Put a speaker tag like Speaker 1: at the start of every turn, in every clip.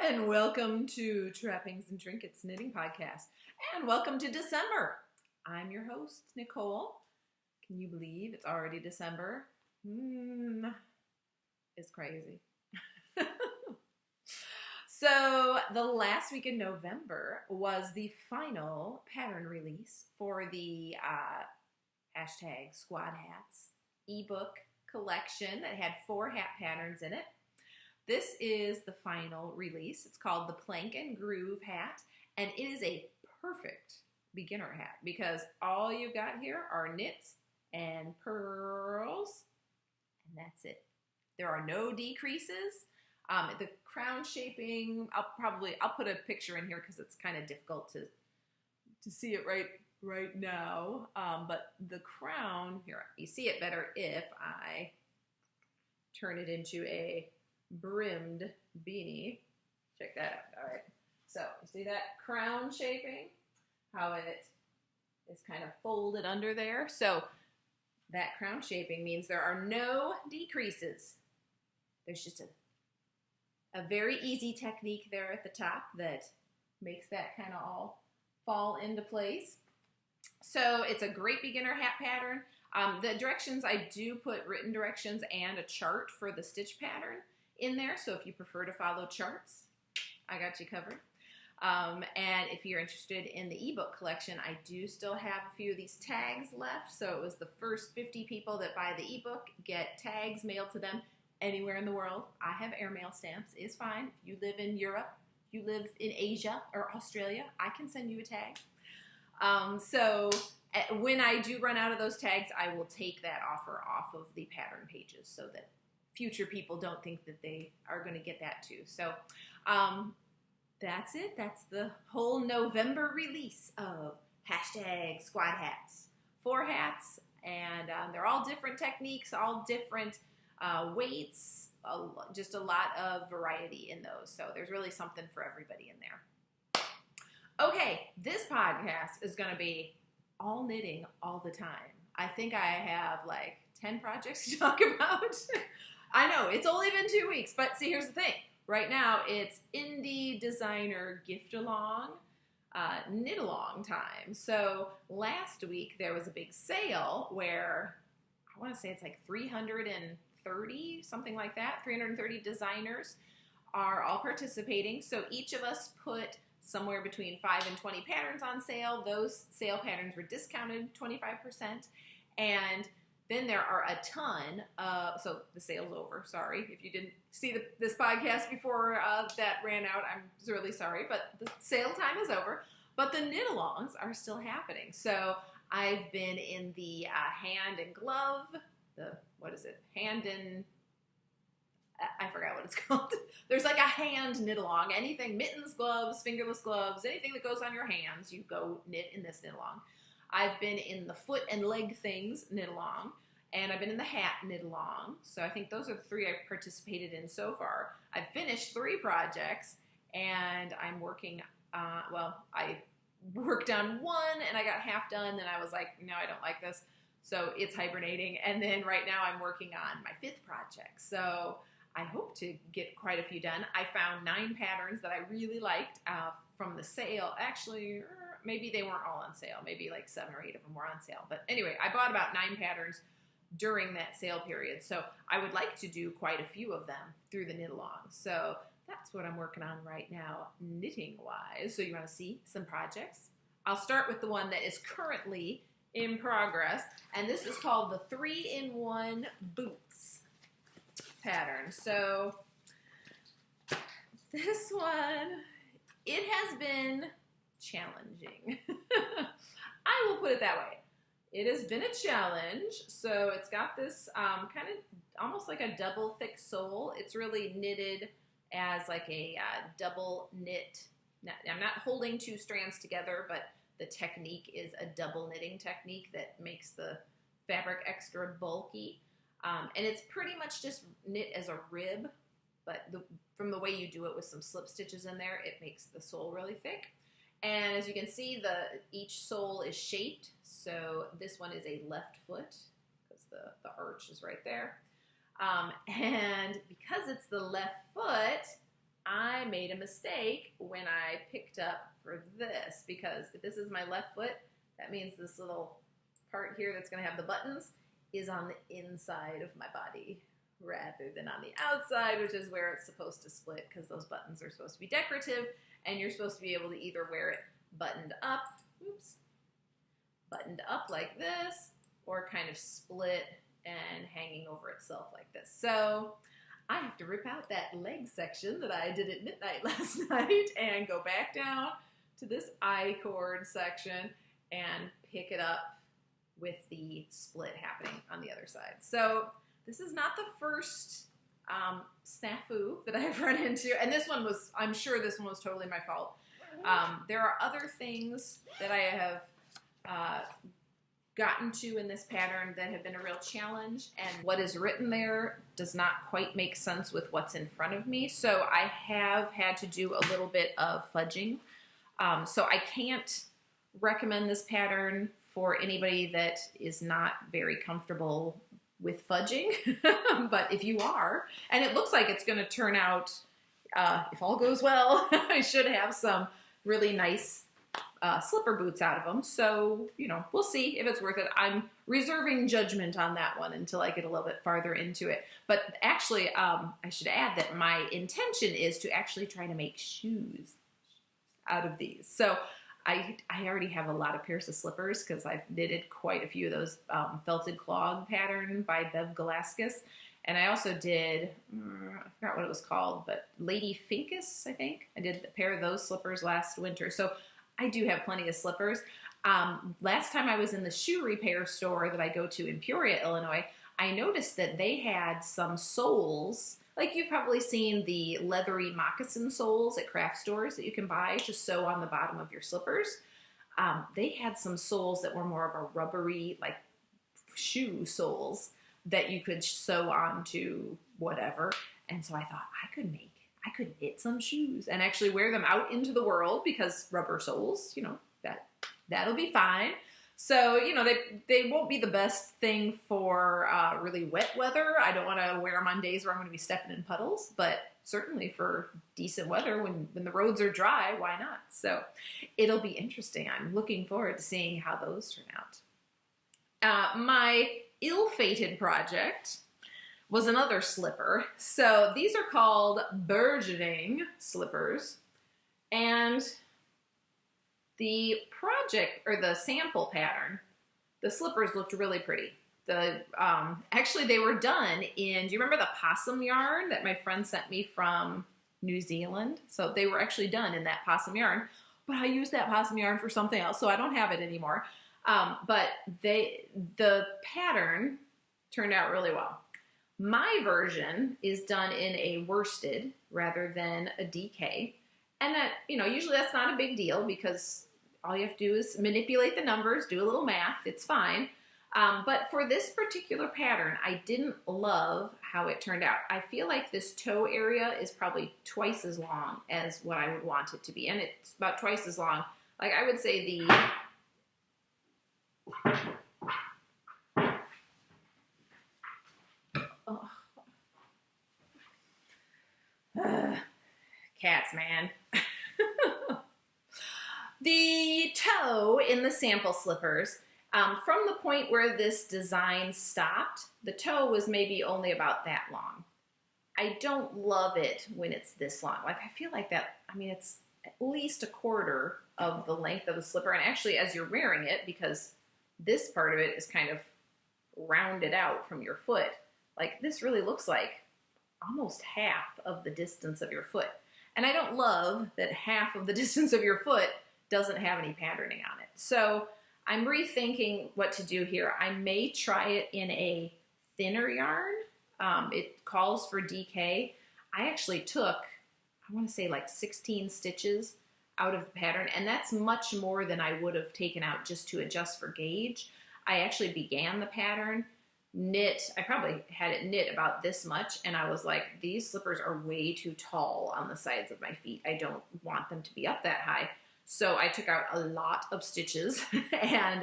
Speaker 1: And welcome to Trappings and Trinkets Knitting Podcast. And welcome to December. I'm your host, Nicole. Can you believe it's already December? It's crazy. So the last week in November was the final pattern release for the hashtag Squad Hats ebook collection that had 4 hat patterns in it. This is the final release. It's called the Plank and Groove hat, and it is a perfect beginner hat because all you've got here are knits and purls, and that's it. There are no decreases. The crown shaping, I'll put a picture in here because it's kind of difficult to see it right now. But the crown, here, you see it better if I turn it into a brimmed beanie. Check that out. All right. So you see that crown shaping, how it is kind of folded under there. So that crown shaping means there are no decreases. There's just a very easy technique there at the top that makes that kind of all fall into place. So it's a great beginner hat pattern. The directions, I do put written directions and a chart for the stitch pattern in there. So if you prefer to follow charts, I got you covered. And if you're interested in the ebook collection, I do still have a few of these tags left. So it was the first 50 people that buy the ebook get tags mailed to them anywhere in the world. I have airmail stamps. It's fine. If you live in Europe, you live in Asia or Australia, I can send you a tag. So when I do run out of those tags, I will take that offer off of the pattern pages so that future people don't think that they are going to get that too. So that's it. That's the whole November release of hashtag Squad Hats. 4 hats, and they're all different techniques, all different weights, just a lot of variety in those. So there's really something for everybody in there. Okay, this podcast is going to be all knitting all the time. I think I have like 10 projects to talk about. I know, it's only been 2 weeks, but see, here's the thing. Right now, it's indie designer gift-along, knit-along time. So last week, there was a big sale where, I want to say it's like 330, something like that. 330 designers are all participating. So each of us put somewhere between 5 and 20 patterns on sale. Those sale patterns were discounted 25%. And then there are a ton of, so the sale's over, sorry. If you didn't see this podcast before that ran out, I'm really sorry, but the sale time is over. But the knit-alongs are still happening. So I've been in the hand and glove, I forgot what it's called. There's like a hand knit-along. Anything, mittens, gloves, fingerless gloves, anything that goes on your hands, you go knit in this knit-along. I've been in the foot and leg things knit-along, and I've been in the hat knit-along. So I think those are the 3 I've participated in so far. I've finished 3 projects, and I'm working, I worked on 1, and I got half done, and I was like, no, I don't like this. So it's hibernating, and then right now I'm working on my 5th project. So I hope to get quite a few done. I found 9 patterns that I really liked from the sale. Actually, maybe they weren't all on sale. Maybe like 7 or 8 of them were on sale. But anyway, I bought about 9 patterns during that sale period. So I would like to do quite a few of them through the knit-along. So that's what I'm working on right now, knitting-wise. So you want to see some projects? I'll start with the one that is currently in progress. And this is called the 3-in-1 Boots pattern. So this one, it has been challenging. I will put it that way. It has been a challenge. So it's got this kind of almost like a double thick sole. It's really knitted as like a double knit. I'm not holding 2 strands together, but the technique is a double knitting technique that makes the fabric extra bulky. And it's pretty much just knit as a rib, but from the way you do it with some slip stitches in there, it makes the sole really thick. And as you can see, each sole is shaped. So this one is a left foot because the arch is right there. And because it's the left foot, I made a mistake when I picked up for this, because if this is my left foot, that means this little part here that's going to have the buttons is on the inside of my body rather than on the outside, which is where it's supposed to split, because those buttons are supposed to be decorative and you're supposed to be able to either wear it buttoned up, oops, buttoned up like this, or kind of split and hanging over itself like this. So I have to rip out that leg section that I did at midnight last night and go back down to this I-cord section and pick it up with the split happening on the other side. So this is not the first snafu that I've run into, and this one was, I'm sure this one was totally my fault. There are other things that I have gotten to in this pattern that have been a real challenge, and what is written there does not quite make sense with what's in front of me. So I have had to do a little bit of fudging. So I can't recommend this pattern for anybody that is not very comfortable with fudging, but if you are, and it looks like it's going to turn out, if all goes well, I should have some really nice slipper boots out of them. So, you know, we'll see if it's worth it. I'm reserving judgment on that one until I get a little bit farther into it. But actually, I should add that my intention is to actually try to make shoes out of these. So I already have a lot of pairs of slippers because I've knitted quite a few of those felted clog pattern by Bev Galaskas. And I also did, I forgot what it was called, but Lady Finkus, I think. I did a pair of those slippers last winter. So I do have plenty of slippers. Last time I was in the shoe repair store that I go to in Peoria, Illinois, I noticed that they had some soles. Like you've probably seen the leathery moccasin soles at craft stores that you can buy to sew on the bottom of your slippers. They had some soles that were more of a rubbery, like shoe soles that you could sew onto whatever. And so I thought I could knit some shoes and actually wear them out into the world, because rubber soles, you know, that'll be fine. So, you know, they won't be the best thing for really wet weather. I don't want to wear them on days where I'm going to be stepping in puddles, but certainly for decent weather when the roads are dry, why not? So it'll be interesting. I'm looking forward to seeing how those turn out. My ill-fated project was another slipper. So these are called BURGEONING slippers, and the project, or the sample pattern, the slippers looked really pretty. Actually they were done in, do you remember the possum yarn that my friend sent me from New Zealand? So they were actually done in that possum yarn, but I used that possum yarn for something else, so I don't have it anymore. But the pattern turned out really well. My version is done in a worsted rather than a DK. And that, you know, usually that's not a big deal because all you have to do is manipulate the numbers, do a little math, it's fine. But for this particular pattern, I didn't love how it turned out. I feel like this toe area is probably twice as long as what I would want it to be. And it's about twice as long. Like I would say the... cats, man. The toe in the sample slippers, from the point where this design stopped, the toe was maybe only about that long. I don't love it when it's this long. Like I feel like that, I mean, it's at least a quarter of the length of the slipper. And actually as you're wearing it, because this part of it is kind of rounded out from your foot, like this really looks like almost half of the distance of your foot. And I don't love that half of the distance of your foot doesn't have any patterning on it. So I'm rethinking what to do here. I may try it in a thinner yarn. It calls for DK. I actually took, I want to say like 16 stitches out of the pattern, and that's much more than I would have taken out just to adjust for gauge. I actually began the pattern, I probably had it knit about this much, and I was like, these slippers are way too tall on the sides of my feet. I don't want them to be up that high. So I took out a lot of stitches and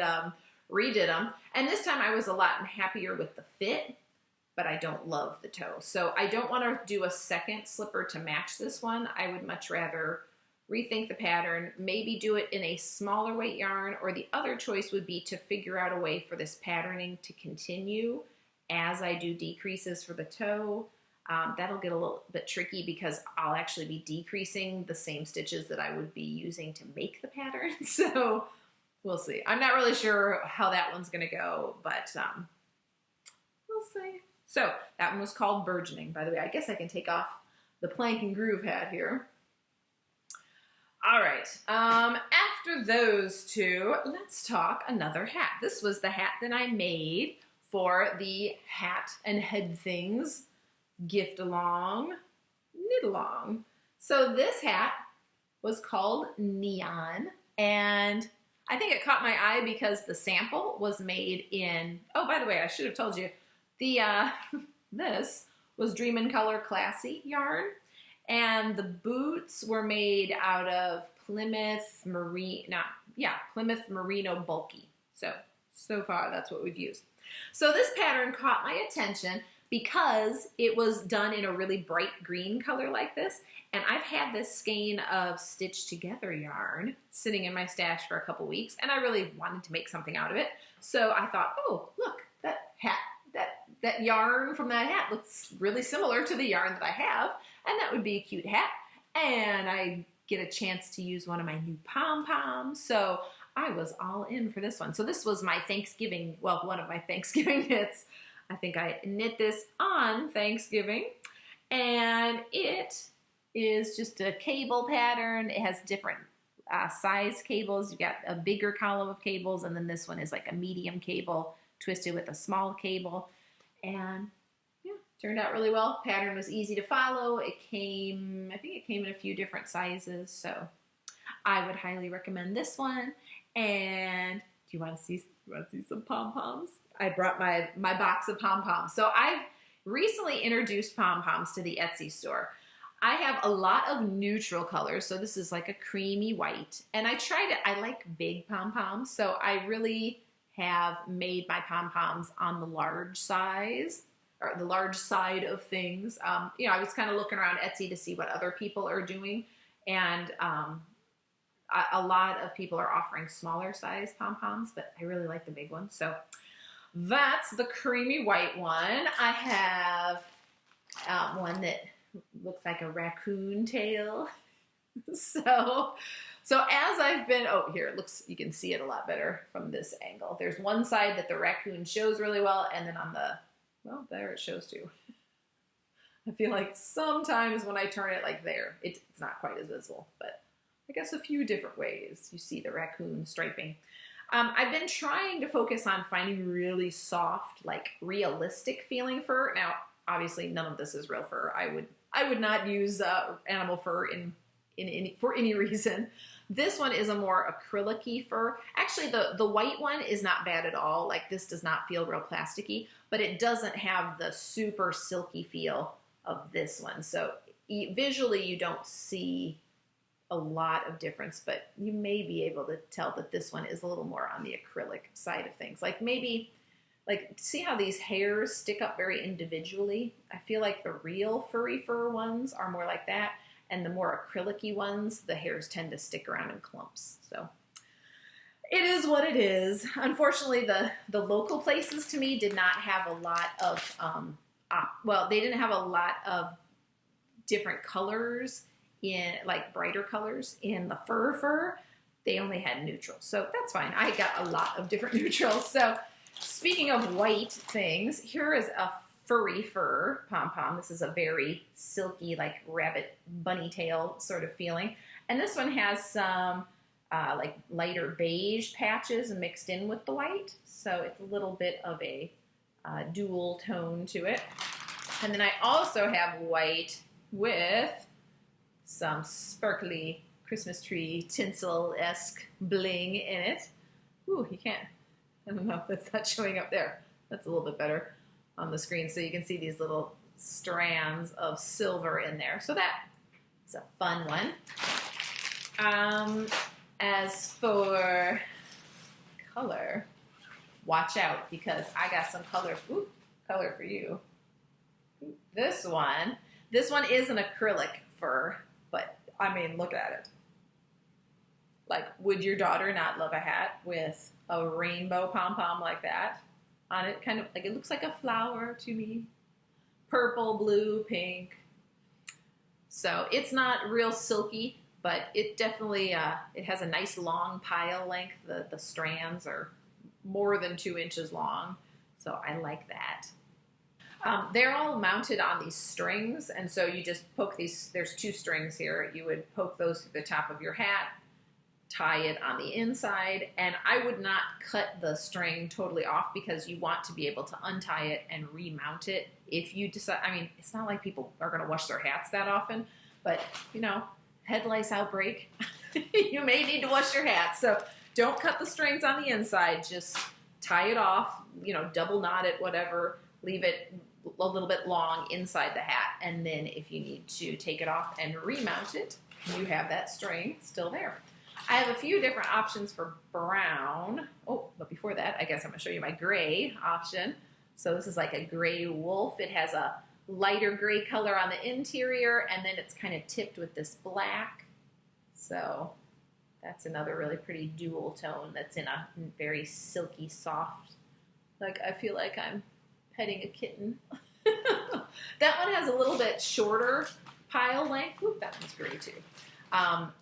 Speaker 1: redid them. And this time I was a lot happier with the fit, but I don't love the toe. So I don't want to do a second slipper to match this one. I would much rather rethink the pattern, maybe do it in a smaller weight yarn, or the other choice would be to figure out a way for this patterning to continue as I do decreases for the toe. That'll get a little bit tricky because I'll actually be decreasing the same stitches that I would be using to make the pattern. So we'll see. I'm not really sure how that one's gonna go, but we'll see. So that one was called Burgeoning. By the way, I guess I can take off the plank and groove hat here. All right, after those two, let's talk another hat. This was the hat that I made for the Hat and Head Things gift along, knit along. So this hat was called Neon, and I think it caught my eye because the sample was made in, oh, by the way, I should have told you, the this was Dream in Color Classy yarn, and the boots were made out of Plymouth Merino Bulky. So far that's what we've used. So this pattern caught my attention because it was done in a really bright green color like this, and I've had this skein of stitched together yarn sitting in my stash for a couple weeks, and I really wanted to make something out of it. So I thought, oh, look, that hat, that yarn from that hat looks really similar to the yarn that I have, and that would be a cute hat. And I get a chance to use one of my new Pom Poms, so I was all in for this one. So this was my Thanksgiving, well, one of my Thanksgiving knits. I think I knit this on Thanksgiving, and it is just a cable pattern. It has different size cables. You've got a bigger column of cables, and then this one is like a medium cable twisted with a small cable. And yeah, turned out really well. Pattern was easy to follow. It came, I think it came in a few different sizes, so I would highly recommend this one. And do you want to see some Pom Poms? I brought my box of Pom Poms. So I've recently introduced Pom Poms to the Etsy store. I have a lot of neutral colors, so this is like a creamy white. And I like big Pom Poms, so I really have made my Pom Poms on the large size, or the large side of things. You know, I was kind of looking around Etsy to see what other people are doing, and a lot of people are offering smaller size Pom Poms, but I really like the big ones. So that's the creamy white one. I have one that looks like a raccoon tail. So as I've been, oh, here, it looks, you can see it a lot better from this angle. There's one side that the raccoon shows really well, and then on the, well, there it shows too. I feel like sometimes when I turn it like there, it's not quite as visible, but I guess a few different ways you see the raccoon striping. I've been trying to focus on finding really soft, like realistic feeling fur. Now, obviously none of this is real fur. I would not use animal fur for any reason. This one is a more acrylic-y fur. Actually, the white one is not bad at all. Like, this does not feel real plasticky, but it doesn't have the super silky feel of this one. So visually, you don't see a lot of difference, but you may be able to tell that this one is a little more on the acrylic side of things. Like maybe, like, see how these hairs stick up very individually? I feel like the real furry fur ones are more like that, and the more acrylic-y ones, the hairs tend to stick around in clumps. So it is what it is. Unfortunately, the local places to me did not have a lot of, well, they didn't have a lot of different colors in, like, brighter colors in the fur. They only had neutrals, so that's fine. I got a lot of different neutrals. So speaking of white things, here is a furry fur pom-pom. This is a very silky, like rabbit bunny tail sort of feeling. And this one has some like lighter beige patches mixed in with the white. So it's a little bit of a dual tone to it. And then I also have white with some sparkly Christmas tree tinsel-esque bling in it. Ooh, you can't, I don't know if that's not showing up there. That's a little bit better on the screen, so you can see these little strands of silver in there. So that's a fun one. As for color, watch out, because I got some color for you. This one is an acrylic fur, but I mean, look at it. Like, would your daughter not love a hat with a rainbow pom-pom like that on it? Kind of like, it looks like a flower to me. Purple, blue, pink. So it's not real silky, but it definitely, it has a nice long pile length. The strands are more than 2 inches long, so I like that. They're all mounted on these strings, and so you just poke these, there's 2 strings here. You would poke those through the top of your hat, tie it on the inside, and I would not cut the string totally off because you want to be able to untie it and remount it if you decide. I mean, it's not like people are going to wash their hats that often, but you know, head lice outbreak, you may need to wash your hat. So don't cut the strings on the inside, just tie it off, you know, double knot it, whatever, leave it a little bit long inside the hat, and then if you need to take it off and remount it, you have that string still there. I have a few different options for brown. Oh, but before that, I guess I'm going to show you my gray option. So this is like a gray wolf. It has a lighter gray color on the interior, and then it's kind of tipped with this black. So that's another really pretty dual tone that's in a very silky, soft, like I feel like I'm petting a kitten. That one has a little bit shorter pile length. Ooh, that one's gray too.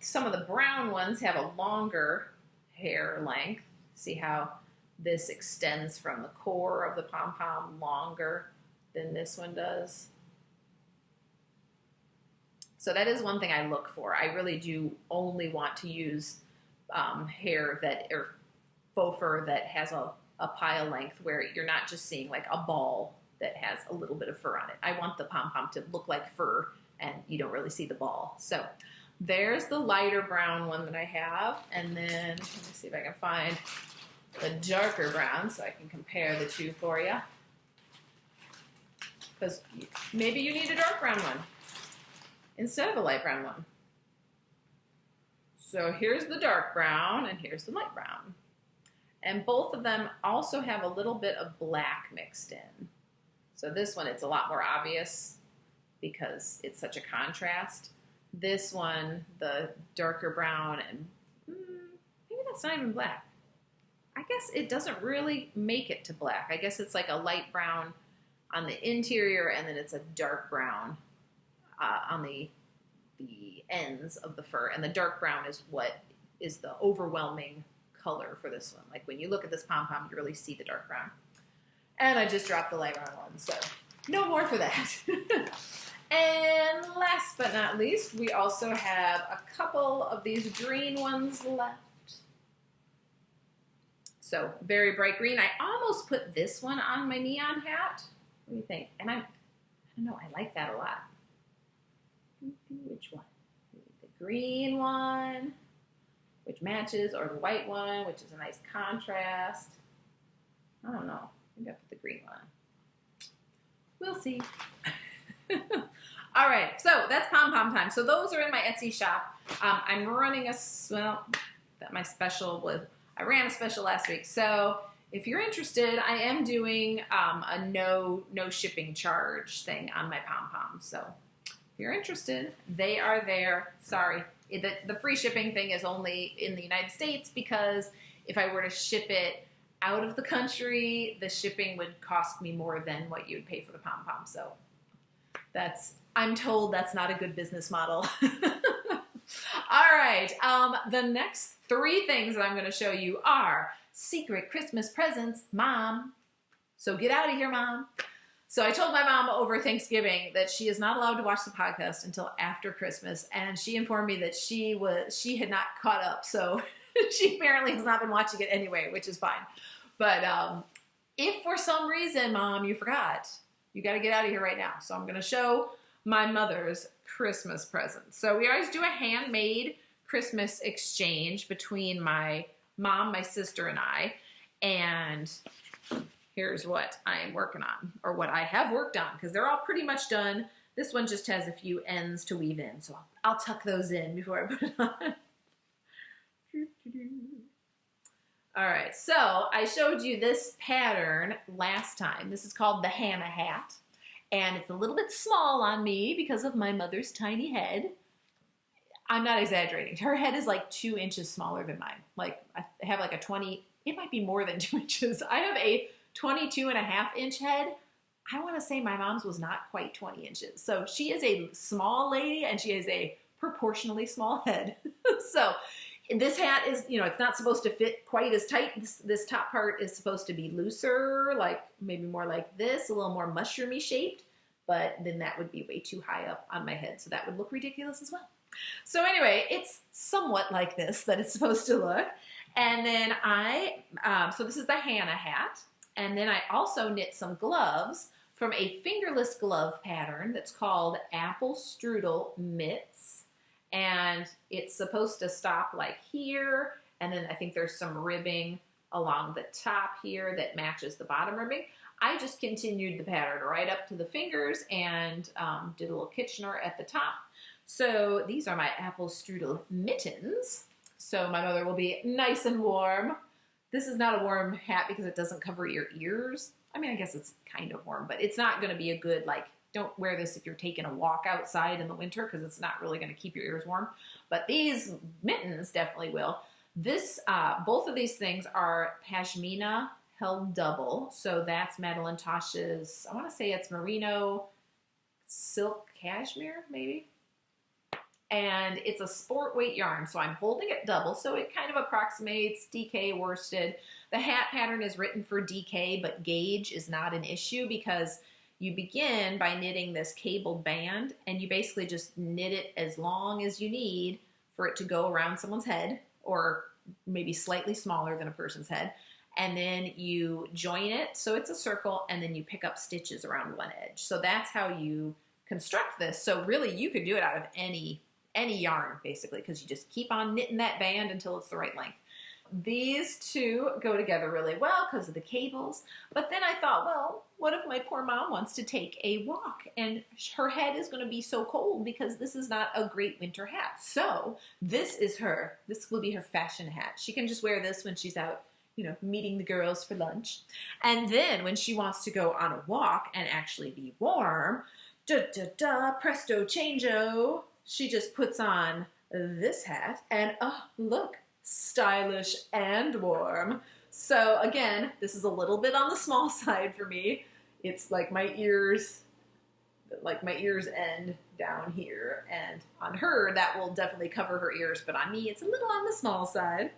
Speaker 1: Some of the brown ones have a longer hair length. See how this extends from the core of the pom-pom longer than this one does. So that is one thing I look for. I really do only want to use hair that, or faux fur that has a pile length where you're not just seeing like a ball that has a little bit of fur on it. I want the pom-pom to look like fur and you don't really see the ball. So there's the lighter brown one that I have. And then let me see if I can find the darker brown so I can compare the two for you. Because maybe you need a dark brown one instead of a light brown one. So here's the dark brown and here's the light brown. And both of them also have a little bit of black mixed in. So this one, it's a lot more obvious because it's such a contrast. This one, the darker brown, and maybe that's not even black. I guess it doesn't really make it to black. I guess it's like a light brown on the interior, and then it's a dark brown on the ends of the fur. And the dark brown is what is the overwhelming color for this one. Like when you look at this pom-pom, you really see the dark brown. And I just dropped the light brown one, so no more for that. And last but not least, we also have a couple of these green ones left. So very bright green. I almost put this one on my neon hat. What do you think? And I don't know, I like that a lot. Which one? The green one, which matches, or the white one, which is a nice contrast. I don't know. Maybe I'll put the green one on. We'll see. All right, so that's pom-pom time. So those are in my Etsy shop. I'm running my special was, I ran a special last week. So if you're interested, I am doing a no shipping charge thing on my pom-poms. So if you're interested, they are there. Sorry, the free shipping thing is only in the United States because if I were to ship it out of the country, the shipping would cost me more than what you would pay for the pom-pom. So I'm told that's not a good business model. All right, the next 3 things that I'm going to show you are secret Christmas presents, Mom. So get out of here, Mom. So I told my mom over Thanksgiving that she is not allowed to watch the podcast until after Christmas, and she informed me that she had not caught up, so she apparently has not been watching it anyway, which is fine. But if for some reason, Mom, you forgot, you got to get out of here right now. So I'm going to show my mother's Christmas presents. So we always do a handmade Christmas exchange between my mom, my sister, and I. And here's what I am working on, or what I have worked on, because they're all pretty much done. This one just has a few ends to weave in, so I'll tuck those in before I put it on. All right, so I showed you this pattern last time. This is called the Hannah hat. And it's a little bit small on me because of my mother's tiny head. I'm not exaggerating. Her head is like 2 inches smaller than mine. Like I have like a 20, it might be more than 2 inches. I have a 22.5-inch head. I want to say my mom's was not quite 20 inches. So she is a small lady and she has a proportionally small head. So this hat is, you know, it's not supposed to fit quite as tight. This top part is supposed to be looser, like maybe more like this, a little more mushroomy shaped, but then that would be way too high up on my head. So that would look ridiculous as well. So anyway, it's somewhat like this that it's supposed to look. And then so this is the Hannah hat. And then I also knit some gloves from a fingerless glove pattern that's called Apple Strudel Mitts. And it's supposed to stop like here. And then I think there's some ribbing along the top here that matches the bottom ribbing. I just continued the pattern right up to the fingers and did a little Kitchener at the top. So these are my Apple Strudel mittens. So my mother will be nice and warm. This is not a warm hat because it doesn't cover your ears. I mean, I guess it's kind of warm, but it's not going to be a good, like, don't wear this if you're taking a walk outside in the winter because it's not really going to keep your ears warm. But these mittens definitely will. This, both of these things are pashmina held double. So that's Madeline Tosh's, I want to say it's merino silk cashmere, maybe. And it's a sport weight yarn, so I'm holding it double, so it kind of approximates DK worsted. The hat pattern is written for DK, but gauge is not an issue because you begin by knitting this cabled band, and you basically just knit it as long as you need for it to go around someone's head, or maybe slightly smaller than a person's head. And then you join it, so it's a circle, and then you pick up stitches around one edge. So that's how you construct this. So really, you could do it out of any yarn, basically, because you just keep on knitting that band until it's the right length. These two go together really well because of the cables. But then I thought, well, what if my poor mom wants to take a walk and her head is going to be so cold because this is not a great winter hat. So this will be her fashion hat. She can just wear this when she's out, you know, meeting the girls for lunch. And then when she wants to go on a walk and actually be warm, presto changeo, she just puts on this hat and oh, look, stylish and warm. So again, this is a little bit on the small side for me. It's like my ears end down here, and on her that will definitely cover her ears, but on me it's a little on the small side.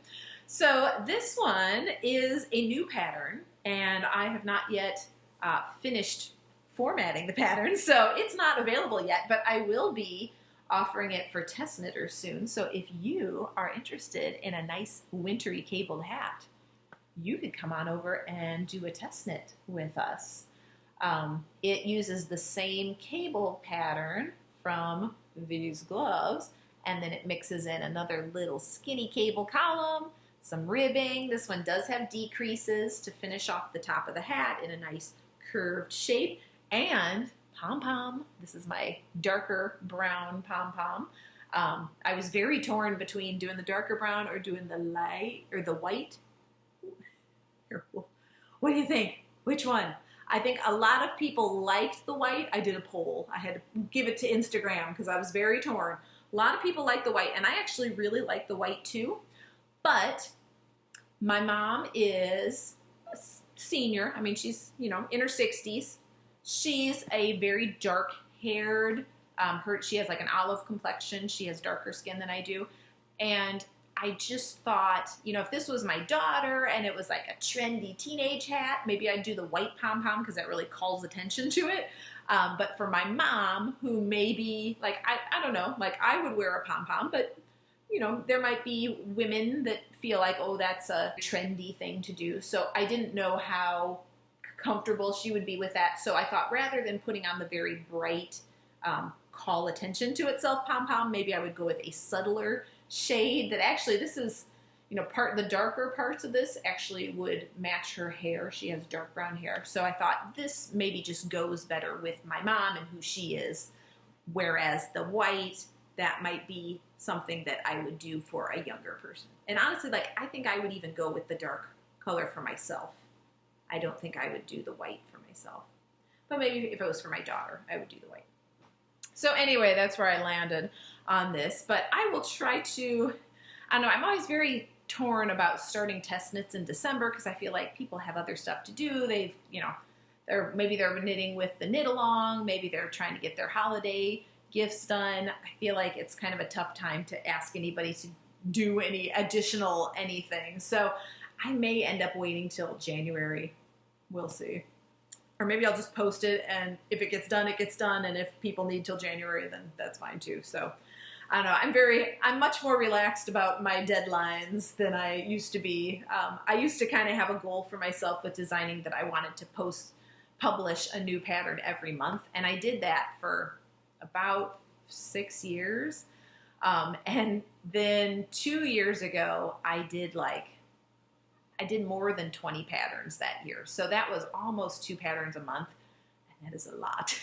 Speaker 1: So this one is a new pattern, and I have not yet finished formatting the pattern, so it's not available yet, but I will be offering it for test knitters soon. So if you are interested in a nice wintry cabled hat, you could come on over and do a test knit with us. It uses the same cable pattern from these gloves, and then it mixes in another little skinny cable column, some ribbing. This one does have decreases to finish off the top of the hat in a nice curved shape, and Pom Pom. This is my darker brown Pom Pom. I was very torn between doing the darker brown or doing the light or the white. Here, what do you think? Which one? I think a lot of people liked the white. I did a poll. I had to give it to Instagram because I was very torn. A lot of people like the white, and I actually really like the white too. But my mom is a senior. I mean, she's, you know, in her 60s. She's a very dark-haired, she has like an olive complexion. She has darker skin than I do. And I just thought, you know, if this was my daughter and it was like a trendy teenage hat, maybe I'd do the white pom-pom because that really calls attention to it. But for my mom, who maybe, like, I don't know, like I would wear a pom-pom, but, you know, there might be women that feel like, oh, that's a trendy thing to do. So I didn't know how comfortable she would be with that. So I thought rather than putting on the very bright, call attention to itself pom-pom, maybe I would go with a subtler shade that actually, this is, you know, the darker parts of this actually would match her hair. She has dark brown hair. So I thought this maybe just goes better with my mom and who she is. Whereas the white, that might be something that I would do for a younger person. And honestly, like, I think I would even go with the dark color for myself. I don't think I would do the white for myself. But maybe if it was for my daughter, I would do the white. So anyway, that's where I landed on this. But I will try to, I don't know, I'm always very torn about starting test knits in December because I feel like people have other stuff to do. They've, you know, maybe they're knitting with the knit along, maybe they're trying to get their holiday gifts done. I feel like it's kind of a tough time to ask anybody to do any additional anything. So I may end up waiting till January. We'll see. Or maybe I'll just post it, and if it gets done, it gets done. And if people need till January, then that's fine too. So I don't know. I'm much more relaxed about my deadlines than I used to be. I used to kind of have a goal for myself with designing that I wanted to publish a new pattern every month. And I did that for about 6 years. And then 2 years ago, I did more than 20 patterns that year. So that was almost 2 patterns a month. And that is a lot.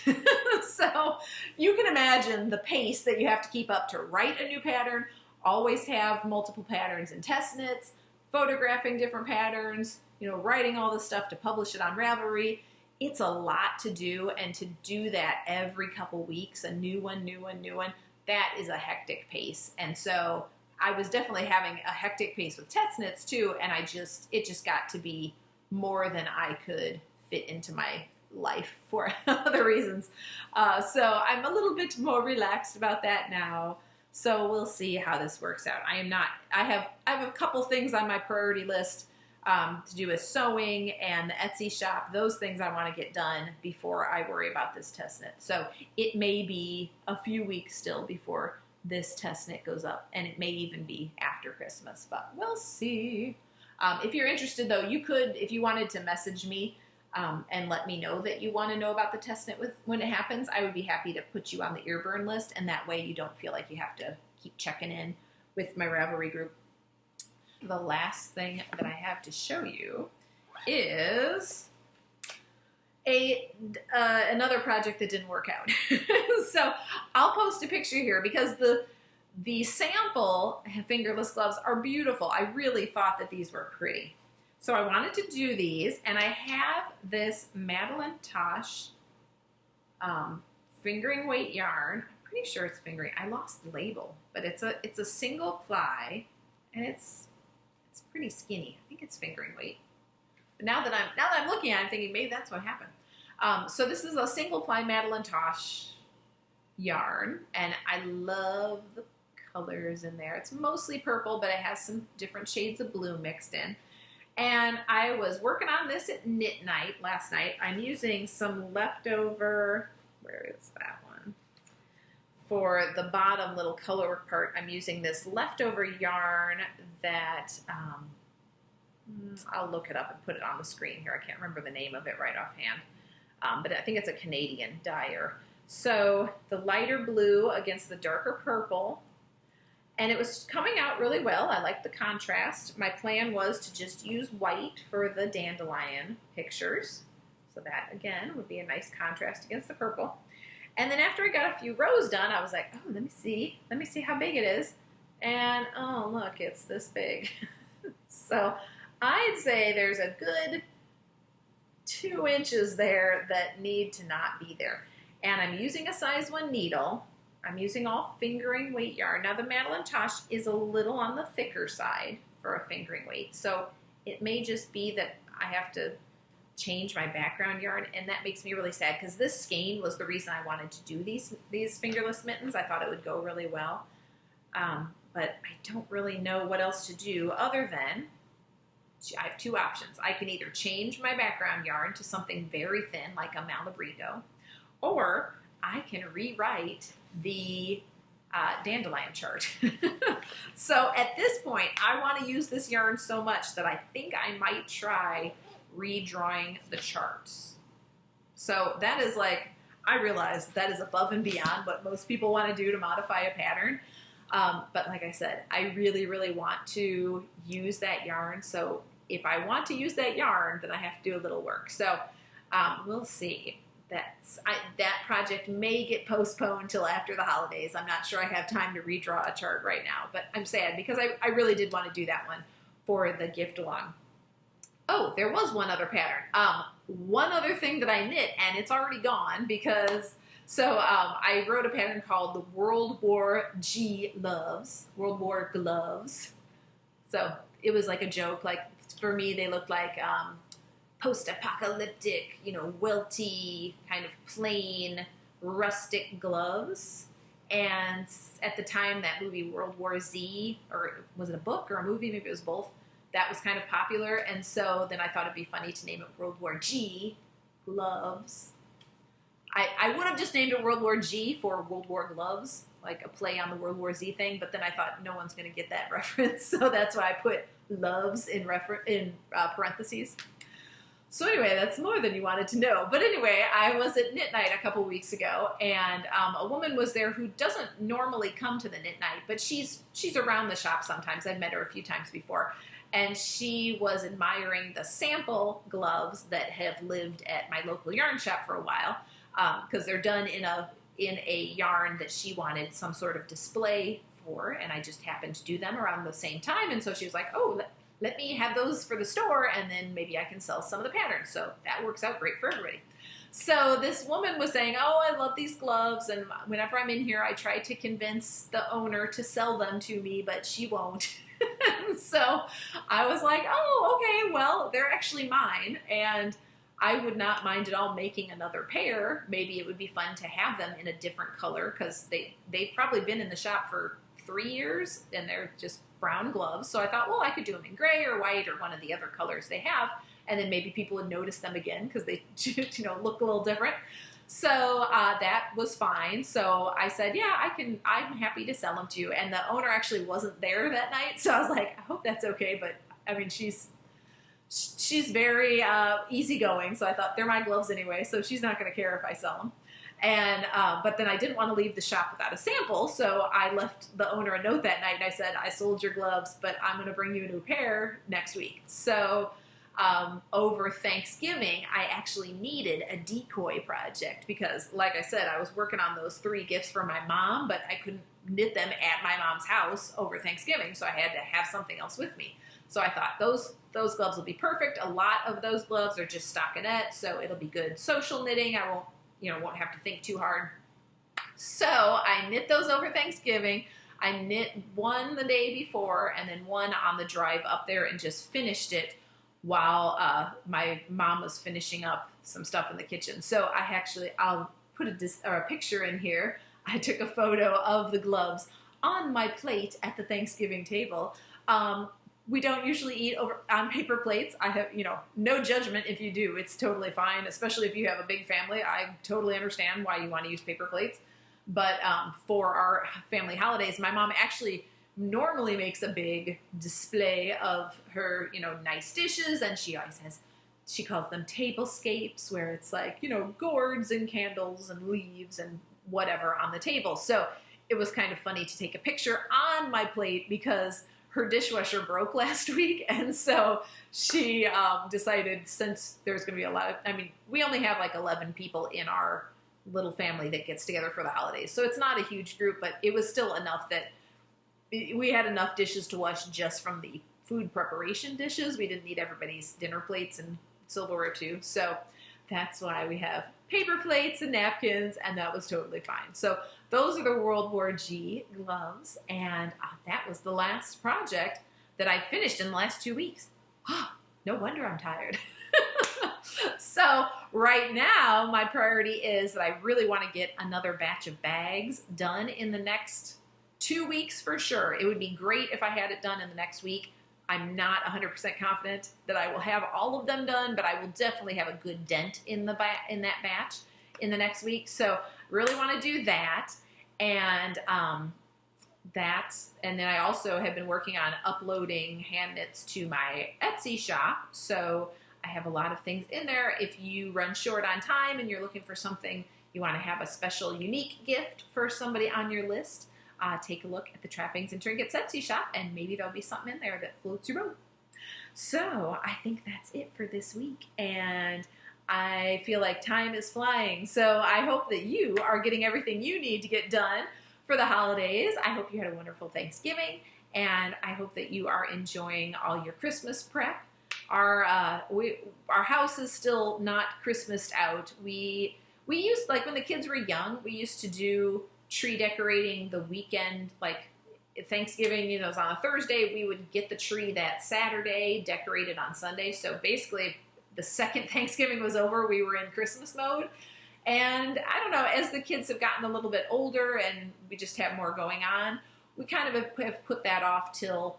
Speaker 1: So you can imagine the pace that you have to keep up to write a new pattern, always have multiple patterns in test knits, photographing different patterns, you know, writing all this stuff to publish it on Ravelry. It's a lot to do, and to do that every couple weeks, a new one, that is a hectic pace. And so I was definitely having a hectic pace with test knits too, and it just got to be more than I could fit into my life for other reasons. So I'm a little bit more relaxed about that now. So we'll see how this works out. I have a couple things on my priority list to do with sewing and the Etsy shop. Those things I want to get done before I worry about this test knit. So it may be a few weeks still before this test knit goes up, and it may even be after Christmas, but we'll see. If you're interested though, you could, if you wanted to message me and let me know that you want to know about the test knit when it happens, I would be happy to put you on the earburn list, and that way you don't feel like you have to keep checking in with my Ravelry group. The last thing that I have to show you is another project that didn't work out. So I'll post a picture here because the sample fingerless gloves are beautiful. I really thought that these were pretty. So I wanted to do these, and I have this Madeline Tosh fingering weight yarn. I'm pretty sure it's fingering. I lost the label, but it's a single ply, and it's pretty skinny. I think it's fingering weight. But now that I'm looking at it, I'm thinking maybe that's what happened. So this is a single ply Madeline Tosh yarn, and I love the colors in there. It's mostly purple, but it has some different shades of blue mixed in. And I was working on this at knit night last night. I'm using some leftover, where is that one? For the bottom little colorwork part, I'm using this leftover yarn that, I'll look it up and put it on the screen here. I can't remember the name of it right offhand. But I think it's a Canadian dyer. So the lighter blue against the darker purple, and it was coming out really well. I liked the contrast. My plan was to just use white for the dandelion pictures. So that, again, would be a nice contrast against the purple. And then after I got a few rows done, I was like, oh, let me see how big it is. And, oh, look, it's this big. So I'd say there's a good 2 inches there that need to not be there. And I'm using a size 1 needle. I'm using all fingering weight yarn. Now the Madeline Tosh is a little on the thicker side for a fingering weight. So it may just be that I have to change my background yarn, and that makes me really sad because this skein was the reason I wanted to do these fingerless mittens. I thought it would go really well. But I don't really know what else to do other than I have 2 options. I can either change my background yarn to something very thin like a Malabrigo, or I can rewrite the dandelion chart. So at this point, I want to use this yarn so much that I think I might try redrawing the charts. So that is like, I realize that is above and beyond what most people want to do to modify a pattern. But like I said, I really, really want to use that yarn. So if I want to use that yarn, then I have to do a little work. So we'll see. That project may get postponed till after the holidays. I'm not sure I have time to redraw a chart right now, but I'm sad because I really did want to do that one for the gift along. Oh, there was one other pattern. One other thing that I knit, and it's already gone because, I wrote a pattern called the World War G Gloves, World War Gloves. So it was like a joke. Like for me, they looked like post-apocalyptic, welty, kind of plain, rustic gloves. And at the time, that movie World War Z, or was it a book or a movie? Maybe it was both. That was kind of popular, and so then I thought it'd be funny to name it World War G Gloves. I would have just named it World War G for World War Gloves, like a play on the World War Z thing, but then I thought no one's going to get that reference, so that's why I put loves in parentheses. So anyway, that's more than you wanted to know. But anyway, I was at knit night a couple weeks ago, and a woman was there who doesn't normally come to the knit night, but she's around the shop sometimes. I've met her a few times before. And she was admiring the sample gloves that have lived at my local yarn shop for a while, because they're done in a yarn that she wanted some sort of display for, and I just happened to do them around the same time. And so she was like, oh, let me have those for the store, and then maybe I can sell some of the patterns. So that works out great for everybody. So this woman was saying, oh, I love these gloves, and whenever I'm in here, I try to convince the owner to sell them to me, but she won't. So I was like, oh, okay, well, they're actually mine, and I would not mind at all making another pair. Maybe it would be fun to have them in a different color, because they've probably been in the shop for 3 years, and they're just brown gloves. So I thought, well, I could do them in gray or white or one of the other colors they have, and then maybe people would notice them again because they look a little different. So that was fine. So I said, yeah, I'm happy to sell them to you. And the owner actually wasn't there that night. So I was like, I hope that's okay. But I mean, she's very easygoing. So I thought they're my gloves anyway. So she's not going to care if I sell them. And but then I didn't want to leave the shop without a sample. So I left the owner a note that night. And I said, I sold your gloves, but I'm going to bring you a new pair next week. So over Thanksgiving, I actually needed a decoy project because, like I said, I was working on those 3 gifts for my mom, but I couldn't knit them at my mom's house over Thanksgiving, so I had to have something else with me. So I thought those gloves will be perfect. A lot of those gloves are just stockinette, so it'll be good social knitting. I won't have to think too hard. So I knit those over Thanksgiving. I knit one the day before and then one on the drive up there and just finished it while my mom was finishing up some stuff in the kitchen. So I'll put a picture in here. I took a photo of the gloves on my plate at the Thanksgiving table. We don't usually eat on paper plates. I have, no judgment if you do. It's totally fine, especially if you have a big family. I totally understand why you want to use paper plates. But for our family holidays, my mom actually normally makes a big display of her, nice dishes, and she calls them tablescapes, where it's like, gourds and candles and leaves and whatever on the table. So it was kind of funny to take a picture on my plate because her dishwasher broke last week, and so she decided, since there's going to be we only have like 11 people in our little family that gets together for the holidays, so it's not a huge group, but it was still enough that we had enough dishes to wash just from the food preparation dishes. We didn't need everybody's dinner plates and silverware too. So that's why we have paper plates and napkins, and that was totally fine. So those are the World War G gloves, and that was the last project that I finished in the last 2 weeks. No wonder I'm tired. So right now, my priority is that I really want to get another batch of bags done in the next 2 weeks for sure. It would be great if I had it done in the next week. I'm not 100% confident that I will have all of them done, but I will definitely have a good dent in that batch in the next week. So really want to do that. And and then I also have been working on uploading hand knits to my Etsy shop. So I have a lot of things in there. If you run short on time and you're looking for something, you want to have a special unique gift for somebody on your list, take a look at the Trappings and Trinkets Etsy shop, and maybe there'll be something in there that floats your boat. So I think that's it for this week, and I feel like time is flying. So I hope that you are getting everything you need to get done for the holidays. I hope you had a wonderful Thanksgiving, and I hope that you are enjoying all your Christmas prep. our house is still not Christmased out. We used, like when the kids were young, we used to do tree decorating the weekend, like Thanksgiving, you know, is on a Thursday. We would get the tree that Saturday, decorate it on Sunday. So basically, the second Thanksgiving was over, we were in Christmas mode. And I don't know, as the kids have gotten a little bit older and we just have more going on, we kind of have put that off till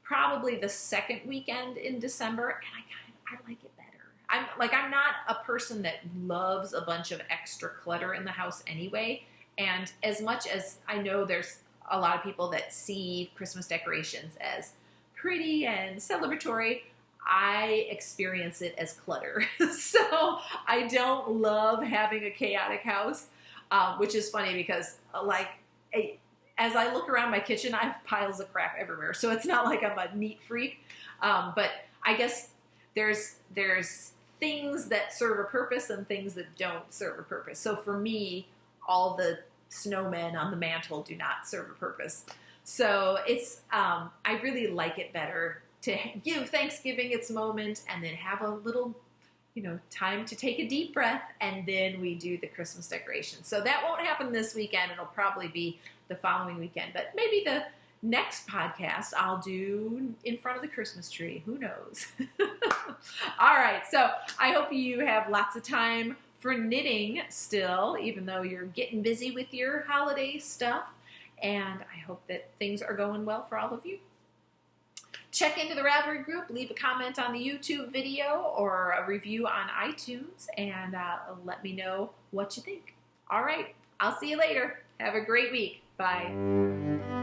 Speaker 1: probably the second weekend in December, and I like it better. I'm not a person that loves a bunch of extra clutter in the house anyway, and as much as I know there's a lot of people that see Christmas decorations as pretty and celebratory, I experience it as clutter. So I don't love having a chaotic house, which is funny because as I look around my kitchen, I have piles of crap everywhere. So it's not like I'm a neat freak. But I guess there's things that serve a purpose and things that don't serve a purpose. So for me, all the snowmen on the mantle do not serve a purpose. So it's, I really like it better to give Thanksgiving its moment and then have a little, you know, time to take a deep breath, and then we do the Christmas decorations. So that won't happen this weekend. It'll probably be the following weekend, but maybe the next podcast I'll do in front of the Christmas tree. Who knows? All right. So I hope you have lots of time for knitting still, even though you're getting busy with your holiday stuff. And I hope that things are going well for all of you. Check into the Ravelry group, leave a comment on the YouTube video or a review on iTunes, and let me know what you think. All right. I'll see you later. Have a great week. Bye.